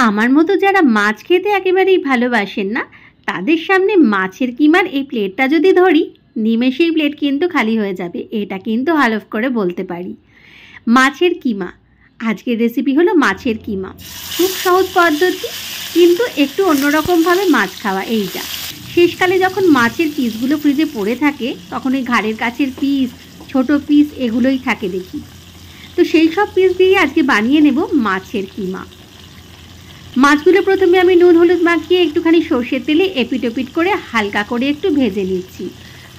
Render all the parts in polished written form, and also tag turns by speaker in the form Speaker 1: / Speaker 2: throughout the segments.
Speaker 1: আমার মতো যারা মাছ খেতে একেবারেই ভালোবাসেন না তাদের সামনে মাছের কিমার এই প্লেটটা যদি ধরি নিমেষেই প্লেট কিন্তু খালি হয়ে যাবে, এটা কিন্তু হালফ করে বলতে পারি। মাছের কিমা, আজকের রেসিপি হলো মাছের কিমা। খুব সহজ পদ্ধতি, কিন্তু একটু অন্যরকমভাবে মাছ খাওয়া। এইটা শেষকালে যখন মাছের পিসগুলো ফ্রিজে পড়ে থাকে তখন এই ঘাড়ের কাছের পিস, ছোট পিস এগুলোই থাকে দেখি। তো সেই সব পিস দিয়ে আজকে বানিয়ে নেব মাছের কিমা। মাছগুলো প্রথমে আমি নুন হলুদ মাখিয়ে একটুখানি সর্ষের তেলে এপিট ওপিট করে হালকা করে একটু ভেজে নিচ্ছি।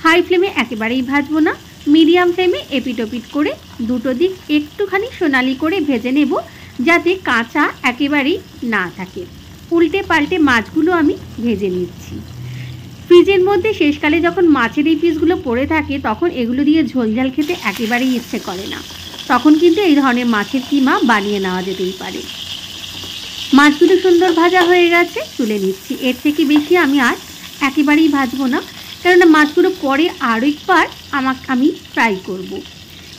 Speaker 1: হাই ফ্লেমে একেবারেই ভাজবো না, মিডিয়াম ফ্লেমে এপিট ওপিট করে দুটো দিক একটুখানি সোনালি করে ভেজে নেব, যাতে কাঁচা একেবারেই না থাকে। উল্টে পাল্টে মাছগুলো আমি ভেজে নিচ্ছি। ফ্রিজের মধ্যে শেষকালে যখন মাছের এই পিসগুলো পড়ে থাকে তখন এগুলো দিয়ে ঝোল ঝাল খেতে একেবারেই ইচ্ছে করে না, তখন কিন্তু এই ধরনের মাছের কিমা বানিয়ে নেওয়া যেতেই পারে। মাছগুলো সুন্দর ভাজা হয়ে গেছে, তুলে নিচ্ছি। এর থেকে বেশি আমি আর একেবারেই ভাজবো না, কেননা মাছগুলো পরে আরও একবার আমি ফ্রাই করব।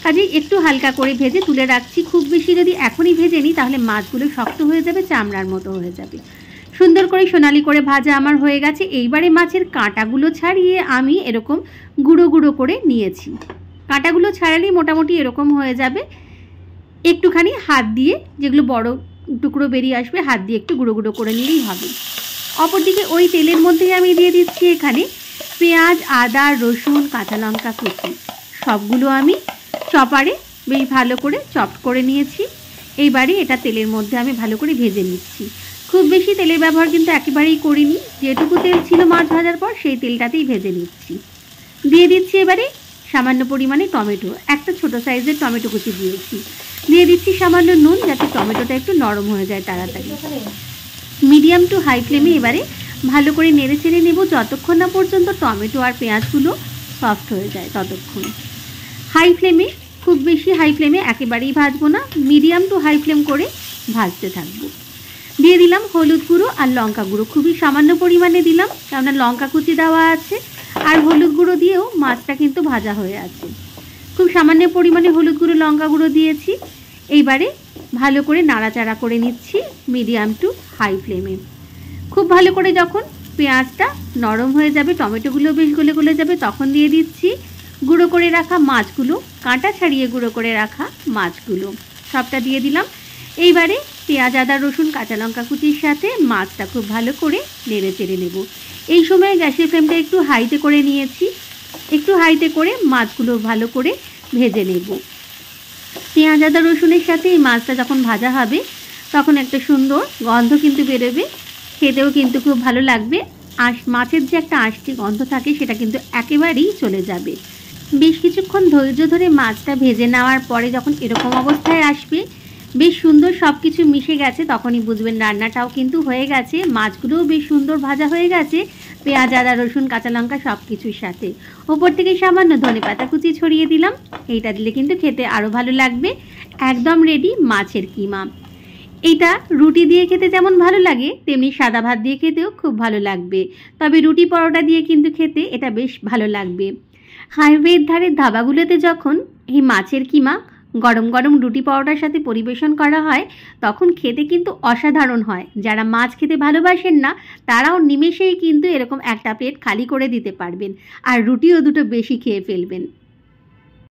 Speaker 1: কাজেই একটু হালকা করে ভেজে তুলে রাখছি। খুব বেশি যদি এখনই ভেজে নিই তাহলে মাছগুলো শক্ত হয়ে যাবে, চামড়ার মতো হয়ে যাবে। সুন্দর করে সোনালি করে ভাজা আমার হয়ে গেছে। এইবারে মাছের কাঁটাগুলো ছাড়িয়ে আমি এরকম গুঁড়ো গুঁড়ো করে নিয়েছি। কাঁটাগুলো ছাড়ালেই মোটামুটি এরকম হয়ে যাবে। একটুখানি হাত দিয়ে, যেগুলো বড় টুকরো বেরিয়ে আসবে, হাত দিয়ে একটু গুঁড়ো গুঁড়ো করে নিলেই হবে। অপরদিকে ওই তেলের মধ্যেই আমি দিয়ে দিচ্ছি এখানে পেঁয়াজ, আদা, রসুন, কাঁচা লঙ্কা কুচি। সবগুলো আমি চপারে বেশ ভালো করে চপ করে নিয়েছি। এইবারে এটা তেলের মধ্যে আমি ভালো করে ভেজে নিচ্ছি। খুব বেশি তেলের ব্যবহার কিন্তু একেবারেই করিনি, যেটুকু তেল ছিল মাছ ভাজার পর সেই তেলটাতেই ভেজে নিচ্ছি। দিয়ে দিচ্ছি এবারে সামান্য পরিমাণে টমেটো, একটা ছোট সাইজের টমেটো কুচি দিয়েছি। দিয়ে দিচ্ছি সামান্য নুন, যাতে টমেটোটা একটু নরম হয়ে যায় তাড়াতাড়ি। মিডিয়াম টু হাই ফ্লেমে এবারে ভালো করে নেড়ে চেড়ে নেব যতক্ষণ না পর্যন্ত টমেটো আর পেঁয়াজগুলো সফট হয়ে যায় ততক্ষণ। হাই ফ্লেমে, খুব বেশি হাই ফ্লেমে একেবারেই ভাজবো না, মিডিয়াম টু হাই ফ্লেম করে ভাজতে থাকবো। দিয়ে দিলাম হলুদ গুঁড়ো আর লঙ্কা গুঁড়ো, খুবই সামান্য পরিমাণে দিলাম, কেননা লঙ্কা কুচি দেওয়া আছে আর হলুদ গুঁড়ো দিয়েও মাছটা কিন্তু ভাজা হয়ে আছে। খুব সামান্য পরিমাণে হলুদ গুঁড়ো, লঙ্কা গুঁড়ো দিয়েছি। এইবারে ভালো করে নাড়াচাড়া করে নিচ্ছি মিডিয়াম টু হাই ফ্লেমে। খুব ভালো করে যখন পেঁয়াজটা নরম হয়ে যাবে, টমেটোগুলো বেশ গলে গলে যাবে, তখন দিয়ে দিচ্ছি গুঁড়ো করে রাখা মাছগুলো, কাঁটা ছাড়িয়ে গুঁড়ো করে রাখা মাছগুলো সবটা দিয়ে দিলাম। এইবারে পেঁয়াজ, আদা, রসুন, কাঁচা লঙ্কা কুচির সাথে মাছটা খুব ভালো করে নেড়ে চেড়ে নেব। এই সময় গ্যাসের ফ্লেমটা একটু হাইতে করে নিয়েছি, একটু হাইতে করে মাছগুলো ভালো করে ভেজে নেব। পেঁয়াজ, আদা, রসুনের সাথে এই মাছটা যখন ভাজা হবে তখন একটা সুন্দর গন্ধ কিন্তু বেরোবে, খেতেও কিন্তু খুব ভালো লাগবে। আর মাছের যে একটা আঁশটি গন্ধ থাকে সেটা কিন্তু একেবারেই চলে যাবে। বেশ কিছুক্ষণ ধৈর্য ধরে মাছটা ভেজে নেওয়ার পরে যখন এরকম অবস্থায় আসবে, বেশ সুন্দর সব কিছু মিশে গেছে, তখনই বুঝবেন রান্নাটাও কিন্তু হয়ে গেছে। মাছগুলোও বেশ সুন্দর ভাজা হয়ে গেছে পেঁয়াজ, আদা, রসুন, কাঁচা লঙ্কা সব কিছুর সাথে। ওপর থেকে সামান্য ধনেপাতা কুচি ছড়িয়ে দিলাম। এইটা দিলে কিন্তু খেতে আরও ভালো লাগবে। একদম রেডি মাছের কিমা। এইটা রুটি দিয়ে খেতে যেমন ভালো লাগে তেমনি সাদা ভাত দিয়ে খেতেও খুব ভালো লাগবে, তবে রুটি পরোটা দিয়ে কিন্তু খেতে এটা বেশ ভালো লাগবে। হাইওয়ের ধারের ধাবাগুলোতে যখন এই মাছের কিমা গরম গরম রুটি পরোটার সাথে পরিবেশন করা হয় তখন খেতে কিন্তু অসাধারণ হয়। যারা মাছ খেতে ভালোবাসেন না তারাও নিমেষেই কিন্তু এরকম একটা প্লেট খালি করে দিতে পারবেন, আর রুটিও দুটো বেশি খেয়ে ফেলবেন।